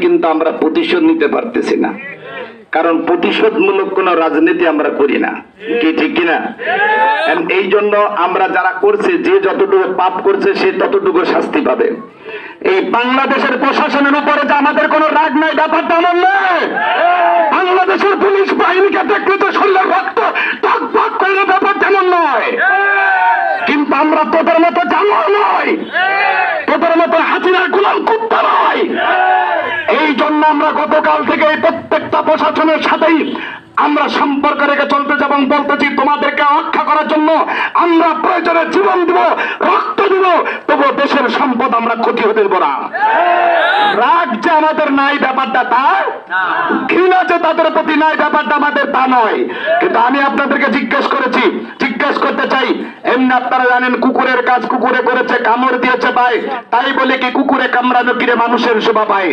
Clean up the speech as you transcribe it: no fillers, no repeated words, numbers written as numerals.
কিন্তু আমরা প্রতিশোধ নিতে পারতেছি না, কারণ প্রতিশোধমূলক কোন রাজনীতি আমরা করি না, কি ঠিক কিনা? এই জন্য আমরা যারা করছে, যে যতটুকু পাপ করছে সে ততটুকু শাস্তি পাবে। এই বাংলাদেশের প্রশাসনের উপরে যে আমাদের কোনো রাগ নাই, ব্যাপারটা এমন নয়। বাংলাদেশের পুলিশ বাহিনীকে দেখলে তো শরীরের রক্ত টক টক করে, ব্যাপার তেমন নয়। কিন্তু আমরা তোদের মতো জানোয়ার নয়, তোদের মতো হাসিনার গোলাম কুত্তা নয়। এই জন্য আমরা গতকাল থেকে এই প্রত্যেকটা প্রশাসনের সাথেই আমরা সম্পর্ক রেখে চলতেছি এবং বলতেছি, তোমাদেরকে রক্ষা করার জন্য আমরা প্রয়োজনে জীবন দিব, রক্ত দিব, তবু দেশের সম্পদ আমরা ক্ষতি হতে দেব না। রাগ যে আমাদের নাই ব্যাপারটা তা, ঘৃণা যে তাদের প্রতি নাই ব্যাপারটা আমাদের তা নয়। কিন্তু আমি আপনাদেরকে জিজ্ঞেস করতে চাই, এমনি আপনারা জানেন কুকুরের কাজ কুকুরে করেছে, কামড় দিয়েছে পায়, তাই বলে কি কুকুরে কামড়ানো কিরে মানুষের শোভা পায়?